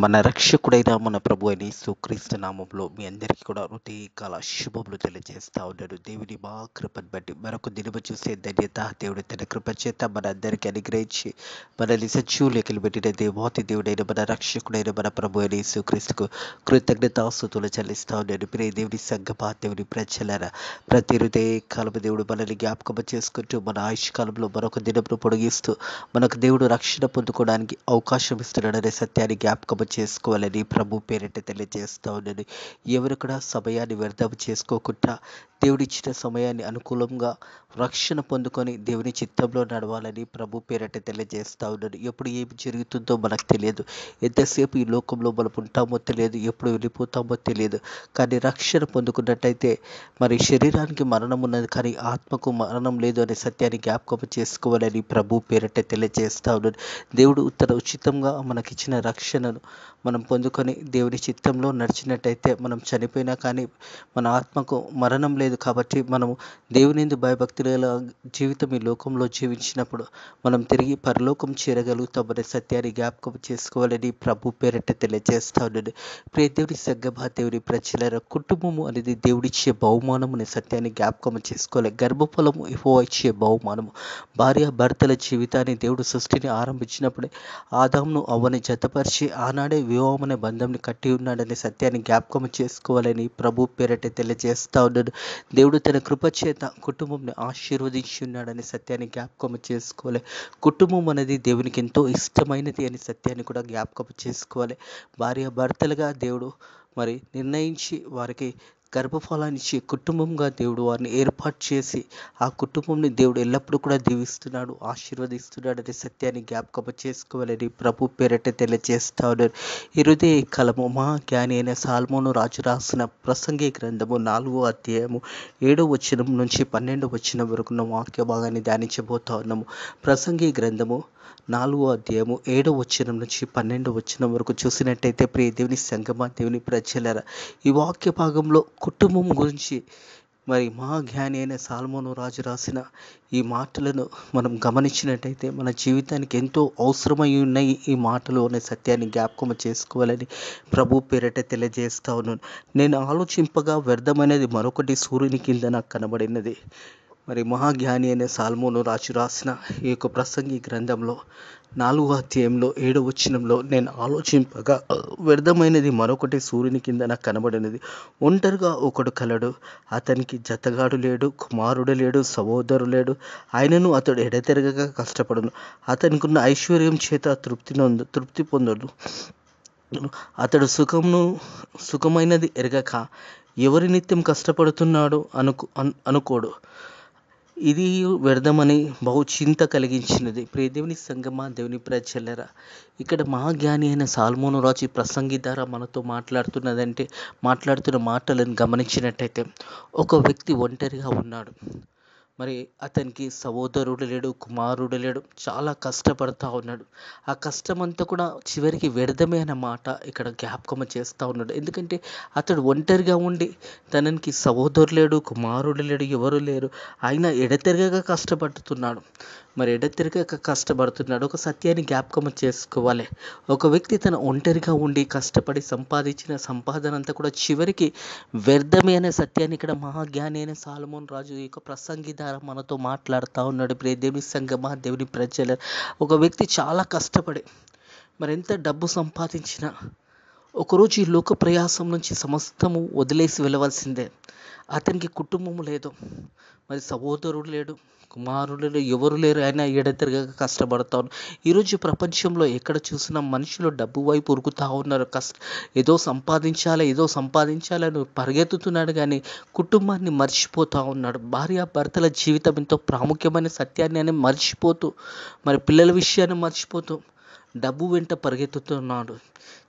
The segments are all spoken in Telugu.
మన రక్షకుడైన మన ప్రభు అయిన యేసుక్రీస్తు నామంలో మీ అందరికీ కూడా హృదయకాల శుభములు తెలియజేస్తా ఉన్నాడు. దేవుని మా కృపను బట్టి మరొక దినము చూసే ధన్యత దేవుడు తన కృప చేత మన అందరికీ అనుగ్రహించి మనల్ని సజీవులెక్కలు పెట్టిన దేవాతి దేవుడైన మన రక్షకుడైన మన ప్రభు అయిన యేసుక్రీస్తుకు కృతజ్ఞతాస్తుతులు చెల్లిస్తా ఉన్నాడు. ప్రియ దేవుని సంగమా, దేవుని ప్రజలారా, ప్రతి హృదయకాలము దేవుడు మనల్ని జ్ఞాపకం చేసుకుంటూ మన ఆయుష్కాలంలో మరొక దినమును పొడిగిస్తూ మనకు దేవుడు రక్షణ పొందుకోవడానికి అవకాశం ఇస్తున్నాడనే సత్యాన్ని జ్ఞాపకం చేసుకోవాలని ప్రభు పేరిట తెలియజేస్తా ఉన్నాడు. ఎవరు కూడా సమయాన్ని వ్యర్థం చేసుకోకుండా దేవుడిచ్చిన సమయాన్ని అనుకూలంగా రక్షణ పొందుకొని దేవుని చిత్తంలో నడవాలని ప్రభు పేరిట తెలియజేస్తా ఉన్నాడు. ఎప్పుడు ఏమి జరుగుతుందో మనకు తెలియదు. ఎంతసేపు ఈ లోకంలో మనం ఉంటామో తెలియదు, ఎప్పుడు వెళ్ళిపోతామో తెలియదు. కానీ రక్షణ పొందుకున్నట్టయితే మరి శరీరానికి మరణం ఉన్నది కానీ ఆత్మకు మరణం లేదు అనే సత్యాన్ని జ్ఞాపకం చేసుకోవాలని ప్రభు పేరిట తెలియజేస్తా ఉన్నాడు. దేవుడు తన ఉచితంగా మనకిచ్చిన రక్షణను మనం పొందుకొని దేవుని చిత్తంలో నడిచినట్టయితే మనం చనిపోయినా కానీ మన ఆత్మకు మరణం లేదు. కాబట్టి మనము దేవుని యందు భయభక్తుల జీవితం ఈ లోకంలో జీవించినప్పుడు మనం తిరిగి పరలోకం చేరగలుగుతామనే సత్యాన్ని జ్ఞాపకం చేసుకోవాలని ప్రభు పేరిట తెలియజేస్తా ఉన్నాడు. ప్రియ దేవుని సంగమా, దేవుని ప్రజల కుటుంబము అనేది దేవుడిచ్చే బహుమానం అనే సత్యాన్ని జ్ఞాపకం చేసుకోవాలి. గర్భఫలము యెహోవా ఇచ్చే బహుమానము. భార్య భర్తల జీవితాన్ని దేవుడు సృష్టిని ఆరంభించినప్పుడే ఆదామును అవ్వని జతపరిచి ఆనాడే వివాహం అనే బంధంని కట్టి ఉన్నాడనే సత్యాన్ని జ్ఞాపకం చేసుకోవాలని ప్రభు పేరిట తెలియజేస్తా ఉన్నాడు. దేవుడు తన కృప చేత కుటుంబంని ఆశీర్వదించి ఉన్నాడనే సత్యాన్ని జ్ఞాపకం చేసుకోవాలి. కుటుంబం అనేది దేవునికి ఎంతో ఇష్టమైనది అనే సత్యాన్ని కూడా జ్ఞాపకం చేసుకోవాలి. భార్య భర్తలుగా దేవుడు మరి నిర్ణయించి వారికి గర్భఫలాన్ని ఇచ్చి కుటుంబంగా దేవుడు వారిని ఏర్పాటు చేసి ఆ కుటుంబంని దేవుడు ఎల్లప్పుడూ కూడా దీవిస్తున్నాడు, ఆశీర్వదిస్తున్నాడు అనే సత్యాన్ని జ్ఞాపకం చేసుకోవాలని ప్రభు పేరిట తెలియజేస్తా ఉన్నారు. ఈ కలము మా జ్ఞాని అయిన సాల్మోను రాజు రాసిన ప్రసంగి గ్రంథము 4వ అధ్యాయము 7వ వచనం నుంచి 12వ వచనం వరకు ఉన్న వాక్య భాగాన్ని ధ్యానించబోతా ఉన్నాము. ప్రసంగి గ్రంథము 4వ అధ్యాయము 7వ వచనం నుంచి 12వ వచనం వరకు చూసినట్టయితే ప్రియ దేవుని సంగమా, దేవుని ప్రజలారా, ఈ వాక్య భాగంలో కుటుంబం గురించి మరి మహాజ్ఞాని అయిన సాల్మోను రాజు రాసిన ఈ మాటలను మనం గమనించినట్టయితే మన జీవితానికి ఎంతో అవసరమై ఉన్నాయి ఈ మాటలు అనే సత్యాన్ని జ్ఞాపకం చేసుకోవాలని ప్రభు పేరిట తెలియజేస్తా ఉన్నాను. నేను ఆలోచింపగా వ్యర్థమైనది మరొకటి సూర్యుని కింద నాకు కనబడినది. మరి మహాజ్ఞాని అయిన సాల్మోను రాజు రాసిన ఈ యొక్క ప్రసంగి గ్రంథంలో 4వ అధ్యాయంలో 7వ వచనంలో నేను ఆలోచింపగా వ్యర్థమైనది మరొకటి సూర్యుని కింద నాకు కనబడినది. ఒంటరిగా ఒకడు కలడు, అతనికి జతగాడు లేడు, కుమారుడు లేడు, సహోదరు లేడు. ఆయనను అతడు ఎడతెరగక కష్టపడును. అతనికున్న ఐశ్వర్యం చేత తృప్తి పొందడు. అతడు సుఖమైనది ఎరగక ఎవరి నిత్యం కష్టపడుతున్నాడు అనుకోడు. ఇది వ్యర్థమని బహు చింత కలిగించినది. ప్రియ దేవుని సంగమా, దేవుని ప్రజలారా, ఇక్కడ మహాజ్ఞాని అయిన సాల్మోను రాజు ప్రసంగి ద్వారా మనతో మాట్లాడుతున్న మాటలను గమనించినట్టయితే ఒక వ్యక్తి ఒంటరిగా ఉన్నాడు. మరి అతనికి సహోదరుడు లేడు, కుమారుడు లేడు, చాలా కష్టపడతా ఉన్నాడు. ఆ కష్టమంతా కూడా చివరికి వ్యర్థమే అన్న మాట ఇక్కడ జ్ఞాపకం చేస్తూ ఉన్నాడు. ఎందుకంటే అతడు ఒంటరిగా ఉండి తనకి సహోదరు లేడు, కుమారుడు లేడు, ఎవరు లేరు. ఆయన ఎడతెరగక కష్టపడుతున్నాడు. మరి ఎడతెరగక కష్టపడుతున్నాడు. ఒక సత్యాన్ని జ్ఞాపకం చేసుకోవాలి. ఒక వ్యక్తి తన ఒంటరిగా ఉండి కష్టపడి సంపాదించిన సంపాదన అంతా కూడా చివరికి వ్యర్థమే అనే సత్యాన్ని ఇక్కడ మహాజ్ఞాని అయిన సాలమోన్ రాజు ఈ యొక్క ప్రసంగి ద్వారా మనతో మాట్లాడుతూ ఉన్నాడు. ప్రియ దేవుని సంగమా, దేవుని ప్రజల, ఒక వ్యక్తి చాలా కష్టపడి మరి ఎంత డబ్బు సంపాదించినా ఒకరోజు ఈ లోక ప్రయాసం నుంచి సమస్తము వదిలేసి వెళ్ళవలసిందే. అతనికి కుటుంబం లేదు, మరి సహోదరుడు లేడు, కుమారుడు లేడు, ఎవరు లేరు. ఆయన ఎడతెరగక కష్టపడతాను. ఈరోజు ప్రపంచంలో ఎక్కడ చూసినా మనుషులు డబ్బు వైపు ఉరుకుతూ ఉన్నారు. ఏదో సంపాదించాలని పరిగెత్తుతున్నాడు కానీ కుటుంబాన్ని మర్చిపోతూ ఉన్నాడు. భార్య భర్తల జీవితం ఎంతో ప్రాముఖ్యమైన సత్యాన్ని అని మర్చిపోతూ, మరి పిల్లల విషయాన్ని మర్చిపోతూ డబ్బు వెంట పరిగెత్తుతున్నాడు.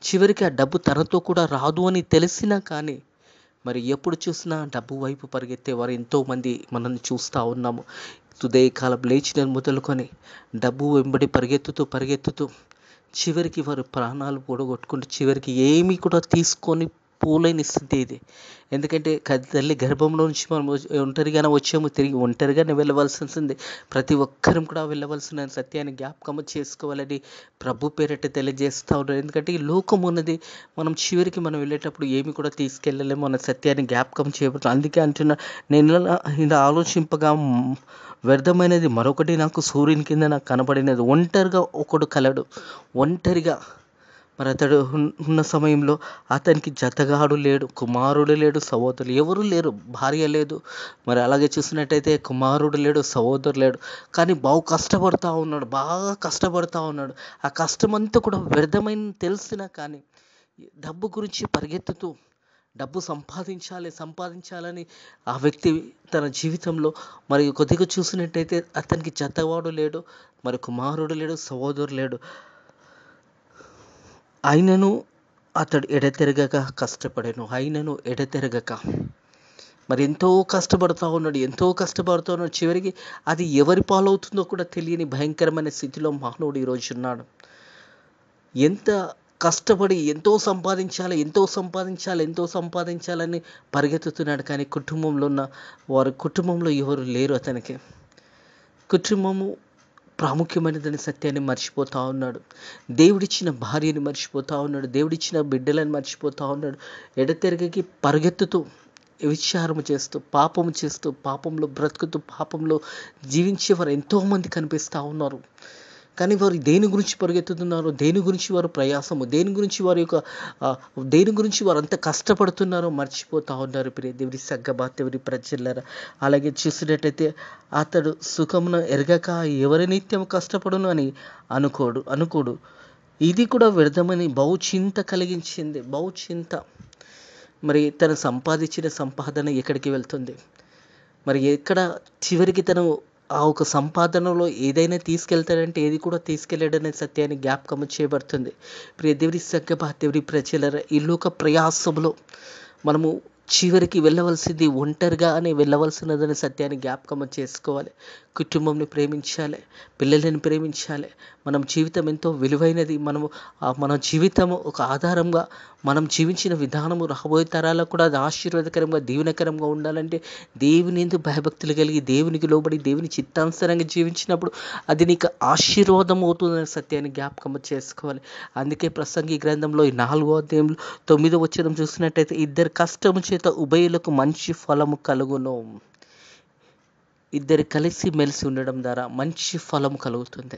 చివరికి ఆ డబ్బు తనతో కూడా రాదు అని తెలిసినా కానీ మరి ఎప్పుడు చూసినా డబ్బు వైపు పరిగెత్తే వారు ఎంతోమంది మనల్ని చూస్తూ ఉన్నాము. ఉదయకాలం లేచిన మొదలుకొని డబ్బు వెంబడి పరిగెత్తుతూ చివరికి వారు ప్రాణాలు పోగొట్టుకుంటూ చివరికి ఏమీ కూడా తీసుకొని పోలేని స్థితి ఇది. ఎందుకంటే తల్లి గర్భంలో నుంచి మనం ఒంటరిగానే వచ్చాము, తిరిగి ఒంటరిగానే వెళ్ళవలసింది. ప్రతి ఒక్కరం కూడా వెళ్ళవలసిన సత్యాన్ని జ్ఞాపకం చేసుకోవాలని ప్రభు పేరిట తెలియజేస్తూ ఉన్నారు. ఎందుకంటే ఈ లోకం ఉన్నది, మనం చివరికి మనం వెళ్ళేటప్పుడు ఏమి కూడా తీసుకెళ్ళలేము అన్న సత్యాన్ని జ్ఞాపకం చేయబడుతుంది. అందుకే అంటున్నా, నేను ఇలా ఆలోచింపగా వ్యర్థమైనది మరొకటి నాకు సూర్యుని కింద నాకు కనబడినది. ఒంటరిగా ఒకడు కలడు, ఒంటరిగా. మరి అతడు ఉన్న సమయంలో అతనికి జతగాడు లేడు, కుమారుడు లేడు, సహోదరులు ఎవరు లేరు, భార్య లేదు. మరి అలాగే చూసినట్టయితే కుమారుడు లేడు, సహోదరు లేడు. కానీ కష్టపడుతూ ఉన్నాడు, బాగా కష్టపడుతూ ఉన్నాడు. ఆ కష్టమంతా కూడా వ్యర్థమైన తెలిసినా కానీ డబ్బు గురించి పరిగెత్తుతూ డబ్బు సంపాదించాలని ఆ వ్యక్తి తన జీవితంలో మరి కొద్దిగా చూసినట్టయితే అతనికి జతవాడు లేడు, మరి కుమారుడు లేడు, సహోదరు లేడు. అయినను అతడు ఎడతెరగక కష్టపడాను, అయినను ఎడతెరగక మరి ఎంతో కష్టపడుతూ ఉన్నాడు. చివరికి అది ఎవరి పాలవుతుందో కూడా తెలియని భయంకరమైన స్థితిలో మానవుడు ఈరోజు ఉన్నాడు. ఎంత కష్టపడి ఎంతో సంపాదించాలని పరిగెత్తుతున్నాడు. కానీ కుటుంబంలో ఎవరు లేరు అతనికి. కుటుంబము ప్రాముఖ్యమైనదని సత్యాన్ని మర్చిపోతూ ఉన్నాడు. దేవుడిచ్చిన భార్యని మర్చిపోతూ ఉన్నాడు, దేవుడిచ్చిన బిడ్డలను మర్చిపోతూ ఉన్నాడు. ఎడతెరగకి పరిగెత్తుతూ విచారము చేస్తూ పాపంలో బ్రతుకుతూ పాపంలో జీవించేవారు ఎంతోమంది కనిపిస్తూ ఉన్నారు. కానీ వారు దేని గురించి పరిగెత్తుతున్నారో, దేని గురించి వారు ప్రయాసము, దేని గురించి వారు అంత కష్టపడుతున్నారో మర్చిపోతూ ఉన్నారు. ప్రియ దేవుడి దేవుడి ప్రజలారా, అలాగే చూసినట్టయితే అతడు సుఖమును ఎరగక ఎవరి నిత్యం కష్టపడును అని అనుకోడు. ఇది కూడా వ్యర్థమని బహుచింత కలిగించింది. మరి తను సంపాదించిన సంపాదన ఎక్కడికి వెళ్తుంది? మరి ఎక్కడ చివరికి తను ఆ ఒక సంపాదనలో ఏదైనా తీసుకెళ్తాడంటే ఏది కూడా తీసుకెళ్ళాడనే సత్యాన్ని జ్ఞాపకం చేయబడుతుంది. ప్రియ దేవుడి ప్రజలారా, ఈ లోక ప్రయాసంలో మనము చివరికి వెళ్ళవలసింది ఒంటరిగానే వెళ్ళవలసినదనే సత్యాన్ని జ్ఞాపకం చేసుకోవాలి. కుటుంబంని ప్రేమించాలి, పిల్లలని ప్రేమించాలి. మనం జీవితం ఎంతో విలువైనది. మన జీవితం ఒక ఆధారంగా మనం జీవించిన విధానము రాబోయే తరాలకు కూడా అది ఆశీర్వాదకరంగా, దీవెనకరంగా ఉండాలంటే దేవుని యందు భయభక్తులు కలిగి, దేవునికి లోబడి, దేవుని చిత్తానుసారంగా జీవించినప్పుడు అది నీకు ఆశీర్వాదం అవుతుందనే సత్యాన్ని జ్ఞాపకం చేసుకోవాలి. అందుకే ప్రసంగి గ్రంథంలో 4వ అధ్యాయంలో 9వ వచనం చూసినట్టయితే, ఇద్దరు కష్టము చేత ఉభయులకు మంచి ఫలము కలుగును. ఇద్దరు కలిసి మెలిసి ఉండడం ద్వారా మంచి ఫలం కలుగుతుంది.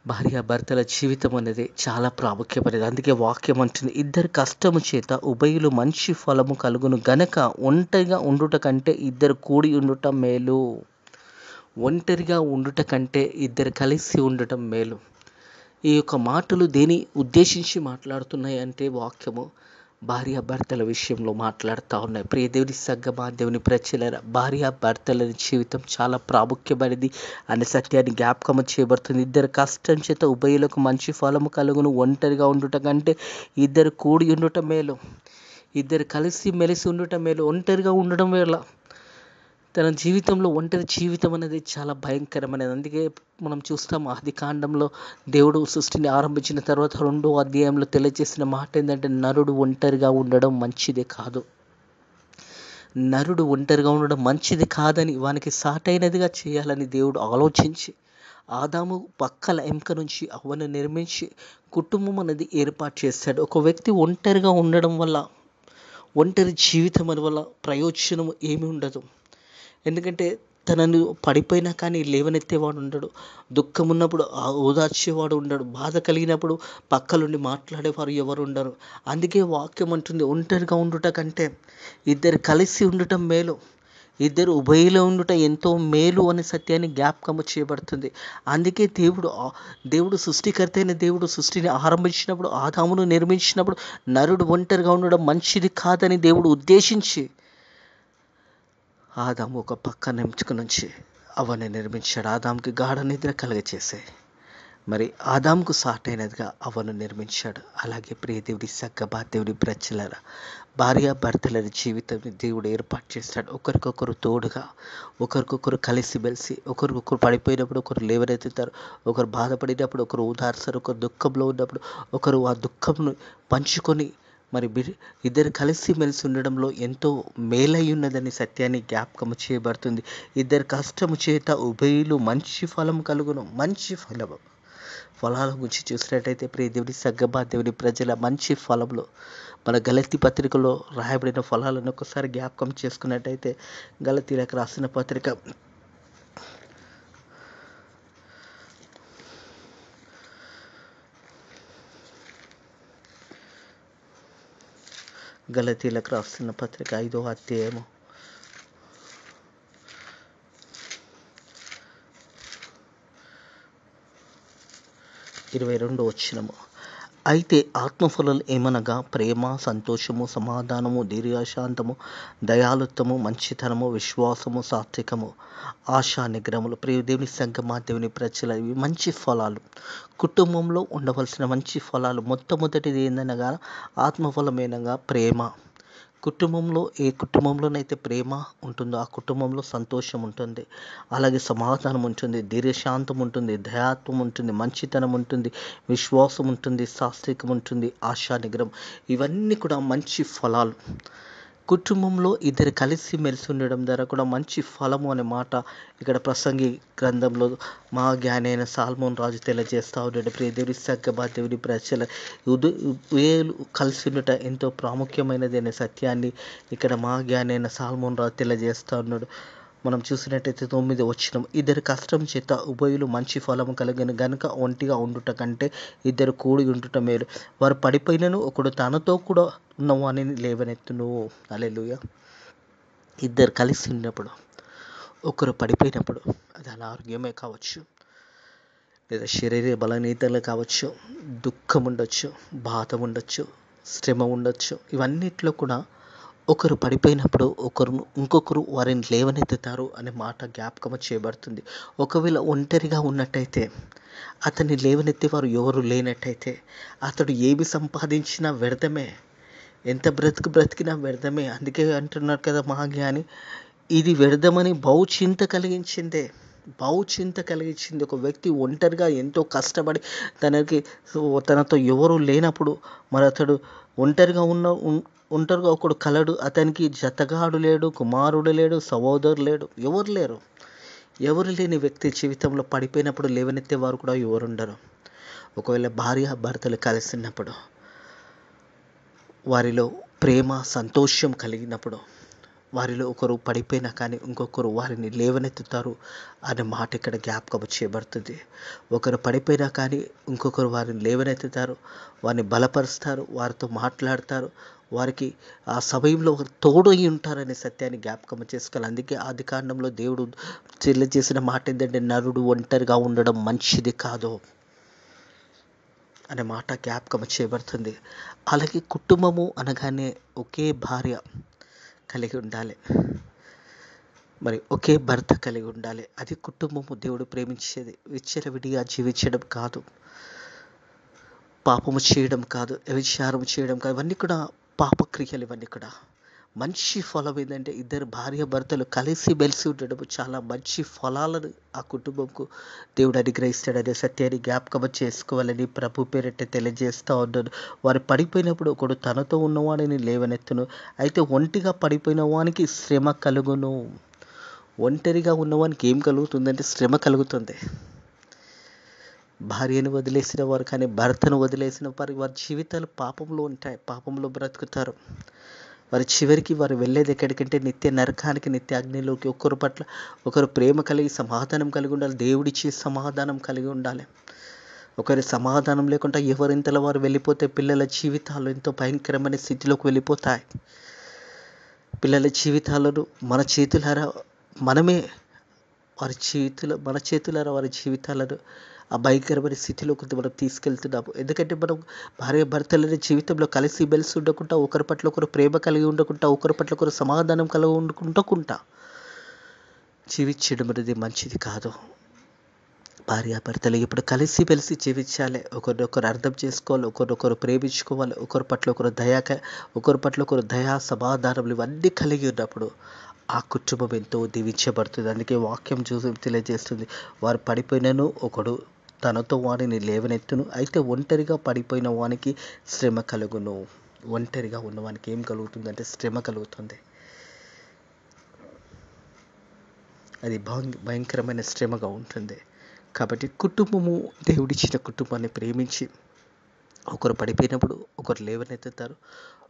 భార్యాభర్తల జీవితం అనేది చాలా ప్రాముఖ్యమైనది. అందుకే వాక్యం అంటుంది, ఇద్దరు కష్టము చేత ఉభయులు మంచి ఫలము కలుగును గనక ఒంటరిగా ఉండుట కంటే ఇద్దరు కూడి ఉండుట మేలు. ఒంటరిగా ఉండుట కంటే ఇద్దరు కలిసి ఉండటం మేలు. ఈ యొక్క మాటలు దేని ఉద్దేశించి మాట్లాడుతున్నాయి అంటే వాక్యము భార్యాభర్తల విషయంలో మాట్లాడుతూ ఉన్నాయి. ప్రియ దేవుని ప్రజలారా, భార్యాభర్తల జీవితం చాలా ప్రాముఖ్యమైనది అనే సత్యాన్ని జ్ఞాపకం చేయబడుతుంది. ఇద్దరు కష్టం చేత ఉభయులకు మంచి ఫలము కలుగును, ఒంటరిగా ఉండుట కంటే ఇద్దరు కూడి ఉండుట మేలు. ఇద్దరు కలిసి మెలిసి ఉండటం మేలు. ఒంటరిగా ఉండడం వల్ల తన జీవితంలో ఒంటరి జీవితం అనేది చాలా భయంకరమైనది. అందుకే మనం చూస్తాం, ఆదికాండంలో దేవుడు సృష్టిని ఆరంభించిన తర్వాత 2వ అధ్యాయంలో తెలియజేసిన మాట ఏంటంటే, నరుడు ఒంటరిగా ఉండడం మంచిది కాదు. నరుడు ఒంటరిగా ఉండడం మంచిది కాదని, వానికి సాటైనదిగా చేయాలని దేవుడు ఆలోచించి ఆదాము పక్కల ఎముక నుంచి అవ్వను నిర్మించి కుటుంబం అనేది ఏర్పాటు చేశాడు. ఒక వ్యక్తి ఒంటరిగా ఉండడం వల్ల, ఒంటరి జీవితం వల్ల ప్రయోజనం ఏమి ఉండదు. ఎందుకంటే తనను పడిపోయినా కానీ లేవనెత్తేవాడు ఉండడు, దుఃఖం ఉన్నప్పుడు ఓదార్చేవాడు ఉండడు, బాధ కలిగినప్పుడు పక్కలుండి మాట్లాడేవారు ఎవరు ఉండరు. అందుకే వాక్యం అంటుంది, ఒంటరిగా ఉండుట కంటే ఇద్దరు కలిసి ఉండటం మేలు, ఇద్దరు ఉభయలో ఉండుట ఎంతో మేలు అనే సత్యాన్ని జ్ఞాపకము చేయబడుతుంది. అందుకే దేవుడు సృష్టికర్త అయిన దేవుడు సృష్టిని ఆరంభించినప్పుడు, ఆదామును నిర్మించినప్పుడు నరుడు ఒంటరిగా ఉండడం మంచిది కాదని దేవుడు ఉద్దేశించి ఆదాము ఒక పక్కన ఎంచుకుని నుంచి అవ్వని నిర్మించాడు. ఆదాముకి గాఢ నిద్ర కలగచేసే మరి ఆదాముకు సాటైనదిగా అవ్వను నిర్మించాడు. అలాగే ప్రియ దేవుడి ప్రజలారా, భార్యాభర్తల జీవితాన్ని దేవుడు ఏర్పాటు చేస్తాడు. ఒకరికొకరు తోడుగా, ఒకరికొకరు కలిసి మెలిసి, ఒకరికొకరు పడిపోయినప్పుడు ఒకరు లేవనెత్తుతారు, ఒకరు బాధపడినప్పుడు ఒకరు ఓదార్స్తారు, ఒకరు దుఃఖంలో ఉన్నప్పుడు ఒకరు ఆ దుఃఖంను పంచుకొని మరి ఇద్దరు కలిసి మెలిసి ఉండడంలో ఎంతో మేలై ఉన్నదని సత్యాన్ని జ్ఞాపకము చేయబడుతుంది. ఇద్దరు కష్టము చేత ఉభయులు మంచి ఫలం కలుగును. మంచి ఫలాల గురించి చూసినట్టయితే ప్రియ దేవుని సంగమా, దేవుని ప్రజల మంచి ఫలంలో మన గలతీ పత్రికలో రాయబడిన ఫలాలను ఒకసారి జ్ఞాపకం చేసుకున్నట్టయితే, గలతీలకు రాసిన పత్రిక గలతీలకు రాసిన పత్రిక 5వ అధ్యాయము 22వ వచనము. అయితే ఆత్మఫలాలు ఏమనగా ప్రేమ, సంతోషము, సమాధానము, దీర్ఘశాంతము, దయాళుత్వము, మంచితనము, విశ్వాసము, సాత్వికము, ఆశా నిగ్రహములు. ప్రియ దేవుని సంగమా, దేవుని ప్రజల ఇవి మంచి ఫలాలు. కుటుంబంలో ఉండవలసిన మంచి ఫలాలు. మొట్టమొదటిది ఏందనగా ఆత్మఫలమేనగా ప్రేమ. కుటుంబంలో ఏ కుటుంబంలోనైతే ప్రేమ ఉంటుందో ఆ కుటుంబంలో సంతోషం ఉంటుంది, అలాగే సమాధానం ఉంటుంది, దీర్ఘశాంతం ఉంటుంది, దయాత్వం ఉంటుంది, మంచితనం ఉంటుంది, విశ్వాసం ఉంటుంది, సాత్వికం ఉంటుంది, ఆశా నిగ్రహం. ఇవన్నీ కూడా మంచి ఫలాలు. కుటుంబంలో ఇద్దరు కలిసి మెలిసి ఉండడం ద్వారా కూడా మంచి ఫలము అనే మాట ఇక్కడ ప్రసంగి గ్రంథంలో మా జ్ఞాని అయిన సాల్మోన్ రాజు తెలియజేస్తూ ఉన్నాడు. ప్రియ దేవుని సంగమా, దేవుని ప్రజల ఉభయులు కలిసి ఉండట ఎంతో ప్రాముఖ్యమైనది అనే సత్యాన్ని ఇక్కడ మా జ్ఞాని అయిన సాల్మోన్ రాజు తెలియజేస్తూ ఉన్నాడు. మనం చూసినట్టయితే 9వ వచనం, ఇద్దరు కష్టం చేత ఉభయులు మంచి ఫలము కలిగిన గనుక ఒంటిగా ఉండుట కంటే ఇద్దరు కూడి ఉండుట మేలు. వారు పడిపోయినను ఒకడు తనతో కూడా ఉన్నవానిని లేవనెత్తును. హల్లెలూయా. ఇద్దరు కలిసి ఉన్నప్పుడు, ఒకరు పడిపోయినప్పుడు, అది అనారోగ్యమే కావచ్చు, లేదా శరీర బలహీనతలు కావచ్చు, దుఃఖం ఉండొచ్చు, బాధ ఉండొచ్చు, శ్రమ ఉండొచ్చు, ఇవన్నిట్లో కూడా ఒకరు పడిపోయినప్పుడు ఇంకొకరు వారిని లేవనెత్తుతారు అనే మాట జ్ఞాపకం చేయబడుతుంది. ఒకవేళ ఒంటరిగా ఉన్నట్టయితే, అతన్ని లేవనెత్తేవారు ఎవరు లేనట్టయితే, అతడు ఏమి సంపాదించినా వ్యర్థమే, ఎంత బ్రతికినా వ్యర్థమే. అందుకే అంటున్నారు కదా మా జ్ఞాని, ఇది వ్యర్థమని బహుచింత కలిగించింది. ఒక వ్యక్తి ఒంటరిగా ఎంతో కష్టపడి తనతో ఎవరు లేనప్పుడు మరి అతడు ఒంటరిగా ఒకడు కలడు, అతనికి జతగాడు లేడు, కుమారుడు లేడు, సహోదరుడు లేడు, ఎవరు లేని వ్యక్తి జీవితంలో పడిపోయినప్పుడు లేవనెత్తే వారు కూడా ఎవరుండరు. ఒకవేళ భార్య భర్తలు కలిసినప్పుడు, వారిలో ప్రేమ సంతోషం కలిగినప్పుడు, వారిలో ఒకరు పడిపోయినా కానీ ఇంకొకరు వారిని లేవనెత్తుతారు అనే మాట ఇక్కడ జ్ఞాపకం చేయబడుతుంది. ఒకరు పడిపోయినా కానీ ఇంకొకరు వారిని లేవనెత్తుతారు, వారిని బలపరుస్తారు, వారితో మాట్లాడతారు, వారికి ఆ సమయంలో తోడై ఉంటారనే సత్యాన్ని జ్ఞాపకం చేసుకోవాలి. అందుకే ఆదికాండంలో దేవుడు తెలియజేసిన మాట ఏంటంటే, నరుడు ఒంటరిగా ఉండడం మంచిది కాదు అనే మాట జ్ఞాపకం చేయబడుతుంది. అలాగే కుటుంబము అనగానే ఒకే భార్య కలిగి ఉండాలి, మరి ఒకే భర్త కలిగి ఉండాలి. అది కుటుంబము. దేవుడు ప్రేమించేది విచ్చలవిడిగా జీవించడం కాదు, పాపము చేయడం కాదు, వ్యభిచారం చేయడం కాదు. ఇవన్నీ కూడా పాపక్రియలు. ఇవన్నీ కూడా మంచి ఫలం ఏంటంటే ఇద్దరు భార్య భర్తలు కలిసి మెలిసి ఉండడం చాలా మంచి ఫలాలను ఆ కుటుంబంకు దేవుడు అనుగ్రహిస్తాడనే సత్యాన్ని జ్ఞాపకం చేసుకోవాలని ప్రభు పేరిట తెలియజేస్తూ ఉన్నాను. వారు పడిపోయినప్పుడు ఒకడు తనతో ఉన్నవాడిని లేవనెత్తును. అయితే ఒంటిగా పడిపోయిన వానికి శ్రమ కలుగును. ఒంటరిగా ఉన్నవానికి ఏం కలుగుతుందంటే శ్రమ కలుగుతుంది. భార్యను వదిలేసిన వారు కానీ భర్తను వదిలేసిన వారి జీవితాలు పాపంలో ఉంటాయి, పాపంలో బ్రతుకుతారు. వారి చివరికి వారు వెళ్ళేది ఎక్కడికంటే నిత్య నరకానికి, నిత్య అగ్నిలోకి. ఒకరి పట్ల ఒకరు ప్రేమ కలిగి సమాధానం కలిగి ఉండాలి, దేవుడిచ్చే సమాధానం కలిగి ఉండాలి. ఒకరి సమాధానం లేకుండా ఎవరింతలో వారు వెళ్ళిపోతే పిల్లల జీవితాలు ఎంతో భయంకరమైన స్థితిలోకి వెళ్ళిపోతాయి. పిల్లల జీవితాలను మన చేతులారా వారి జీవితాలను ఆ భయంకరమైన స్థితిలోకి మనం తీసుకెళ్తున్నాము. ఎందుకంటే మనం భార్య భర్తలనే జీవితంలో కలిసి మెలిసి ఉండకుండా, ఒకరి పట్ల ఒకరు ప్రేమ కలిగి ఉండకుండా, ఒకరి పట్ల ఒకరు సమాధానం కలిగి ఉండకుండా జీవించడం అనేది మంచిది కాదు. భార్య భర్తలు ఇప్పుడు కలిసి మెలిసి జీవించాలి, ఒకరినొకరు అర్థం చేసుకోవాలి, ఒకరినొకరు ప్రేమించుకోవాలి, ఒకరి పట్ల ఒకరు దయా సమాధానములు ఇవన్నీ కలిగి ఉన్నప్పుడు ఆ కుటుంబం ఎంతో దీవించబడుతుంది. అందుకే వాక్యం చూసి తెలియజేస్తుంది, వారు పడిపోయినను ఒకడు తనతో వారిని లేవనెత్తును. అయితే ఒంటరిగా పడిపోయిన వానికి శ్రమ కలుగును. ఒంటరిగా ఉన్నవానికి ఏం కలుగుతుందంటే శ్రమ కలుగుతుంది. అది భయంకరమైన శ్రమగా ఉంటుంది. కాబట్టి కుటుంబము, దేవుడిచ్చిన కుటుంబాన్ని ప్రేమించి ఒకరు పడిపోయినప్పుడు ఒకరు లేవనెత్తుతారు,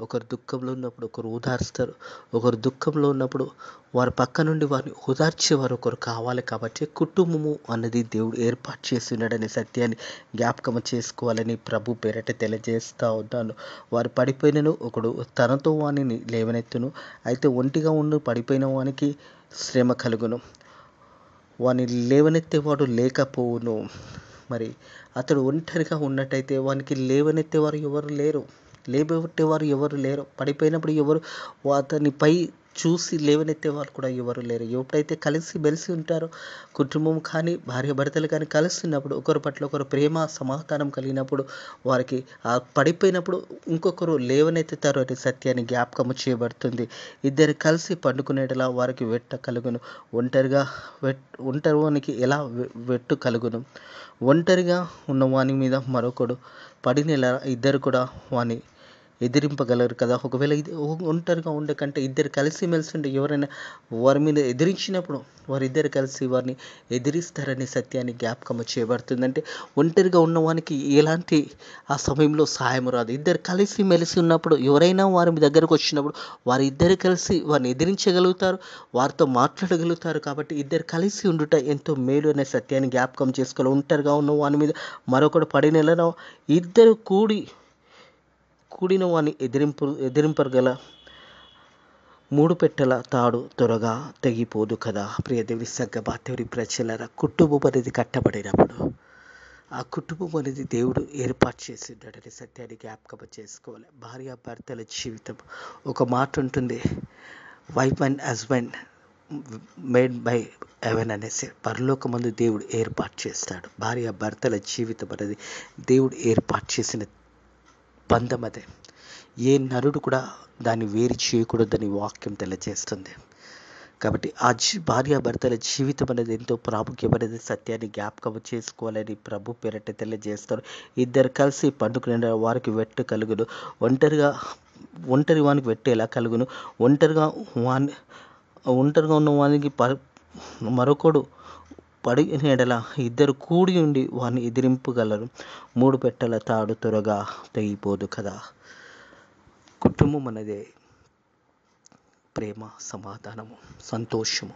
ఒకరు దుఃఖంలో ఉన్నప్పుడు ఒకరు ఓదార్స్తారు, ఒకరు దుఃఖంలో ఉన్నప్పుడు వారి పక్క నుండి వారిని ఓదార్చేవారు ఒకరు కావాలి. కాబట్టి కుటుంబము అన్నది దేవుడు ఏర్పాటు చేస్తున్నాడనే సత్యాన్ని జ్ఞాపకం చేసుకోవాలని ప్రభు పేరట తెలియజేస్తూ ఉన్నాను. వారు పడిపోయినను ఒకడు తనతో వానిని లేవనెత్తును, అయితే ఒంటిగా ఉండి పడిపోయిన వానికి శ్రమ కలుగును, వాని లేవనెత్తేవాడు లేకపోవును. మరి అతడు ఒంటరిగా ఉన్నట్టయితే వానికి లేవనెత్తేవారు ఎవరు లేరు. పడిపోయినప్పుడు ఎవరు అతనిపై చూసి లేవనెత్తేవారు కూడా ఎవరు లేరు. ఎప్పుడైతే కలిసి మెలిసి ఉంటారో కుటుంబం కానీ భార్య భర్తలు కానీ కలిసి ఉన్నప్పుడు ఒకరి పట్ల ఒకరు ప్రేమ సమాధానం కలిగినప్పుడు వారికి ఆ పడిపోయినప్పుడు ఇంకొకరు లేవనెత్తుతారు అనే సత్యాన్ని జ్ఞాపకం చేయబడుతుంది. ఇద్దరు కలిసి పండుకునేటలా వారికి వెట్ట కలుగును. ఒంటరివానికి ఎలా వెట్టు కలుగును? ఒంటరిగా ఉన్న వాని మీద మరొకడు పడిన ఇద్దరు కూడా వాని ఎదిరింపగలరు కదా. ఒకవేళ ఒంటరిగా ఉండే కంటే ఇద్దరు కలిసిమెలిసి ఉంటే ఎవరైనా వారి మీద ఎదిరించినప్పుడు వారిద్దరు కలిసి వారిని ఎదిరిస్తారనే సత్యాన్ని జ్ఞాపకం చేయబడుతుందంటే ఒంటరిగా ఉన్నవానికి ఎలాంటి ఆ సమయంలో సాయం రాదు. ఇద్దరు కలిసి మెలిసి ఉన్నప్పుడు ఎవరైనా వారి దగ్గరకు వచ్చినప్పుడు వారిద్దరు కలిసి వారిని ఎదిరించగలుగుతారు, వారితో మాట్లాడగలుగుతారు. కాబట్టి ఇద్దరు కలిసి ఉండుట ఎంతో మేలు అనే సత్యాన్ని జ్ఞాపకం చేసుకోవాలి. ఒంటరిగా ఉన్న వాని మీద మరొకడు పడినెలను ఇద్దరు కూడిన వాని ఎదిరింపగల 3 పెట్టెల తాడు త్వరగా తెగిపోదు కదా. ప్రియ దేవుని సంగమా, దేవుని ప్రజలారా, కుటుంబం అనేది కట్టబడినప్పుడు ఆ కుటుంబం అనేది దేవుడు ఏర్పాటు చేసిండని సత్యాన్ని జ్ఞాపకం చేసుకోవాలి. భార్య భర్తల జీవితం ఒక మాట ఉంటుంది, wife and husband made by heaven అనేసి. పరలోకమందు దేవుడు ఏర్పాటు చేస్తాడు. భార్య భర్తల జీవితం అనేది దేవుడు ఏర్పాటు చేసిన బంధం అదే. ఏ నరుడు కూడా దాన్ని వేరు చేయకూడదని వాక్యం తెలియజేస్తుంది. కాబట్టి ఆ భార్యాభర్తల జీవితం అనేది ఎంతో ప్రాముఖ్యమైనది సత్యాన్ని జ్ఞాపకం చేసుకోవాలని ప్రభు పేరట తెలియజేస్తారు. ఇద్దరు కలిసి పండుకునే వారికి వెట్టు కలుగును, ఒంటరి వానికి వెట్టు ఎలా కలుగును? ఒంటరిగా ఉన్న వానికి మరొకడు పడిన ఎడల ఇద్దరు కూడి ఉండి వారిని ఎదిరింపగలరు. 3 పెట్టెల తాడు త్వరగా తెగిపోదు కదా. కుటుంబం అనేది ప్రేమ, సమాధానము, సంతోషము,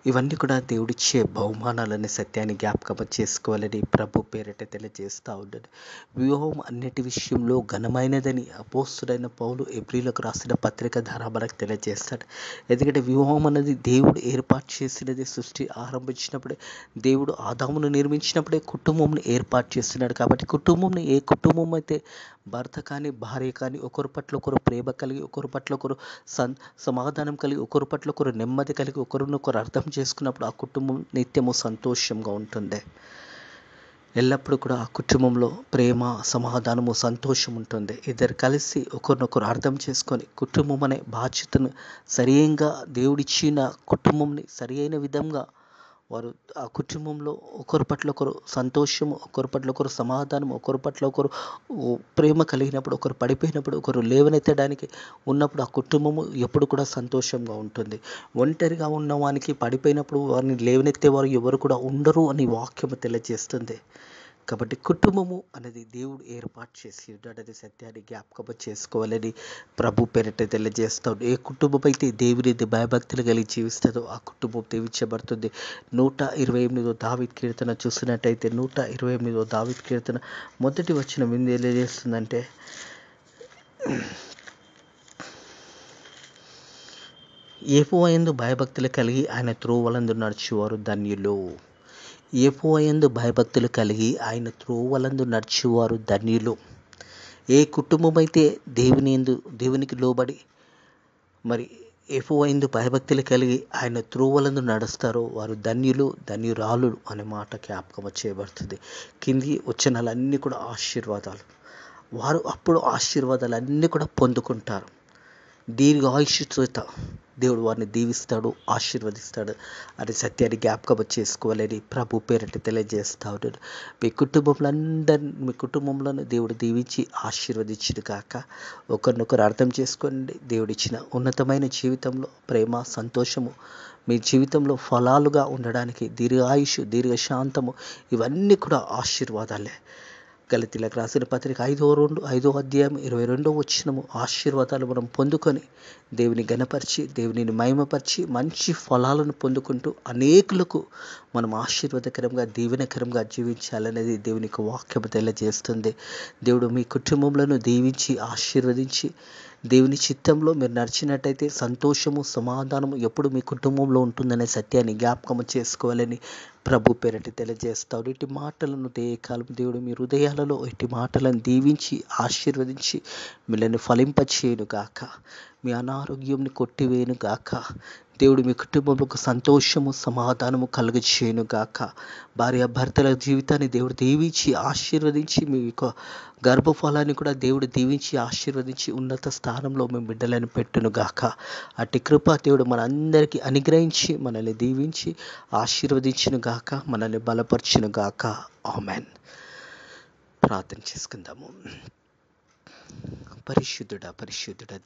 ఇవన్నీ కూడా దేవుడిచ్చే బహుమానాలనే సత్యాన్ని జ్ఞాపకం చేసుకోవాలని ప్రభు పేరిట తెలియజేస్తూ ఉన్నాడు. వివాహం అన్నిటి విషయంలో ఘనమైనదని అపోస్తుడైన పౌలు ఎబ్రీలకు రాసిన పత్రిక ద్వారా మనకు తెలియజేస్తాడు. ఎందుకంటే వివాహం అనేది దేవుడు ఏర్పాటు చేసినది. సృష్టి ఆరంభించినప్పుడే దేవుడు ఆదామును నిర్మించినప్పుడే కుటుంబంను ఏర్పాటు చేస్తున్నాడు. కాబట్టి కుటుంబంని ఏ కుటుంబం అయితే భర్త కానీ భార్య కానీ ఒకరి పట్ల ఒకరు ప్రేమ కలిగి, ఒకరి పట్ల ఒకరు సమాధానం కలిగి, ఒకరి పట్ల ఒకరు నెమ్మది కలిగి, ఒకరినొకరు అర్థం చేసుకున్నప్పుడు ఆ కుటుంబం నిత్యము సంతోషంగా ఉంటుంది. ఎల్లప్పుడూ కూడా ఆ కుటుంబంలో ప్రేమ, సమాధానము, సంతోషం ఉంటుంది. ఇద్దరు కలిసి ఒకరినొకరు అర్థం చేసుకొని కుటుంబం అనే బాధ్యతను సరిగా దేవుడిచ్చిన కుటుంబంని సరి అయిన విధంగా వారు ఆ కుటుంబంలో ఒకరి పట్ల ఒకరు సంతోషము, ఒకరి పట్ల ఒకరు సమాధానం, ఒకరి పట్ల ఒకరు ప్రేమ కలిగినప్పుడు, ఒకరు పడిపోయినప్పుడు ఒకరు లేవనెత్తడానికి ఉన్నప్పుడు ఆ కుటుంబము ఎప్పుడు కూడా సంతోషంగా ఉంటుంది. ఒంటరిగా ఉన్న వానికి పడిపోయినప్పుడు వారిని లేవనెత్తేవారు ఎవరు కూడా ఉండరు అని వాక్యము తెలియజేస్తుంది. కాబట్టి కుటుంబము అనేది దేవుడు ఏర్పాటు చేసి ఉన్నాడనే సత్యాన్ని జ్ఞాపకం చేసుకోవాలని ప్రభు పేరిట తెలియజేస్తాడు. ఏ కుటుంబం అయితే దేవుని భయభక్తులు కలిగి జీవిస్తుందో ఆ కుటుంబం దీవించబడుతుంది. 128వ దావీదు కీర్తన చూసినట్టయితే 128వ దావీదు కీర్తన మొదటి వచనం ఏం తెలియజేస్తుందంటే, యెహోవా యందు భయభక్తులు కలిగి ఆయన త్రోవలందు నడుచువారు ధన్యులు. యెహోవా యందు భయభక్తులు కలిగి ఆయన త్రోవలందు నడుచువారు ధన్యులు. ఏ కుటుంబం అయితే దేవునికి లోబడి మరి యెహోవా యందు భయభక్తులు కలిగి ఆయన త్రోవలందు నడుస్తారో వారు ధన్యులు, ధన్యురాలు అనే మాట జ్ఞాపకం చేయబడుతుంది. కింది వచనాలన్నీ కూడా ఆశీర్వాదాలు. వారు అప్పుడు ఆశీర్వాదాలన్నీ కూడా పొందుకుంటారు. దీర్ఘాయుష్షు చేత దేవుడు వారిని దీవిస్తాడు, ఆశీర్వదిస్తాడు అనే సత్యాన్ని జ్ఞాపకం చేసుకోవాలని ప్రభు పేరట తెలియజేస్తా ఉన్నాడు. మీ కుటుంబంలో దేవుడు దీవించి ఆశీర్వదించును గాక. ఒకరినొకరు అర్థం చేసుకోండి. దేవుడిచ్చిన ఉన్నతమైన జీవితంలో ప్రేమ, సంతోషము మీ జీవితంలో ఫలాలుగా ఉండడానికి దీర్ఘాయుషు, దీర్ఘశాంతము ఇవన్నీ కూడా ఆశీర్వాదాలే. గలతీలకు రాసిన పత్రిక 5వ అధ్యాయం 22వ వచనము ఆశీర్వాదాలు మనం పొందుకొని దేవుని ఘనపరిచి, దేవునిని మహిమపరిచి మంచి ఫలాలను పొందుకుంటూ అనేకులకు మనం ఆశీర్వాదకరంగా, దీవెనకరంగా జీవించాలనేది దేవునికి వాక్యము తెలియజేస్తుంది. దేవుడు మీ కుటుంబంలో దీవించి ఆశీర్వదించి దేవుని చిత్తంలో మీరు నడిచినట్టయితే సంతోషము, సమాధానము ఎప్పుడు మీ కుటుంబంలో ఉంటుందనే సత్యాన్ని జ్ఞాపకము చేసుకోవాలని ప్రభు పేరటి తెలియజేస్తాడు. ఇటు మాటలను కాలం దేవుడు మీ హృదయాలలో ఇటు మాటలను దీవించి ఆశీర్వదించి మిమ్మల్ని ఫలింపచేయును గాక. మీ అనారోగ్యంని కొట్టివేయును గాక. దేవుడు మీ కుటుంబంలో ఒక సంతోషము, సమాధానము కలుగచేయును గాక. భార్యాభర్తల జీవితాన్ని దేవుడు దీవించి ఆశీర్వదించి మీ యొక్క గర్భఫలాన్ని కూడా దేవుడు దీవించి ఆశీర్వదించి ఉన్నత స్థానంలో మీ బిడ్డలను పెట్టును గాక. అట్టి కృప దేవుడు మనందరికీ అనుగ్రహించి మనల్ని దీవించి ఆశీర్వదించును గాక, మనల్ని బలపరచును గాక. ఆమెన్. ప్రార్థన చేసుకుందాము. పరిశుద్ధుడ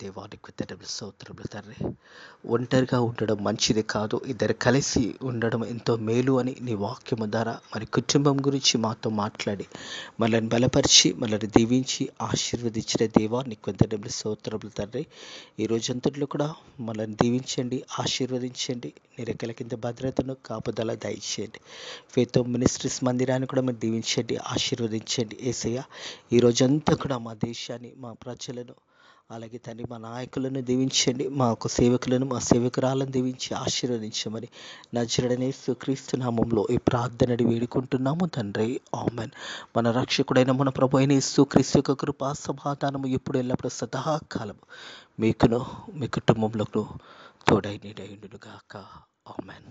దేవానికి కృతజ్ఞతలు, స్తోత్రములు తండ్రి. ఒంటరిగా ఉండడం మంచిది కాదు, ఇద్దరు కలిసి ఉండడం ఎంతో మేలు అని నీ వాక్యము ద్వారా మరి కుటుంబం గురించి మాతో మాట్లాడి మనల్ని బలపరిచి మనల్ని దీవించి ఆశీర్వదించిన దేవానికి కృతజ్ఞతలు, స్తోత్రములు తండ్రి. ఈ రోజంతట్లో కూడా మనల్ని దీవించండి, ఆశీర్వదించండి. నీ రెక్కల కింద భద్రతను, కాపుదల దయచేయండి. ఫేత్ మినిస్ట్రీస్ మందిరాన్ని కూడా మీరు దీవించండి, ఆశీర్వదించండి. యేసయ్య ఈ రోజంతా కూడా మా దేశాన్ని, మా ప్రజలను, అలాగే తండ్రి మా నాయకులను దీవించండి. మా యొక్క సేవకులను, మా సేవకురాలను దీవించి ఆశీర్వదించమని నజరేయుడైన యేసుక్రీస్తు నామములో ఈ ప్రార్థనని వేడుకుంటున్నాము తండ్రి. ఆమెన్. మన రక్షకుడైన మన ప్రభు అయిన యేసుక్రీస్తు యొక్క కృపా సమాధానము ఎప్పుడు ఎల్లప్పుడూ సదాకాలము మీకును మీ కుటుంబంలోను తోడై నీడై ఉండును గాక. ఆమెన్.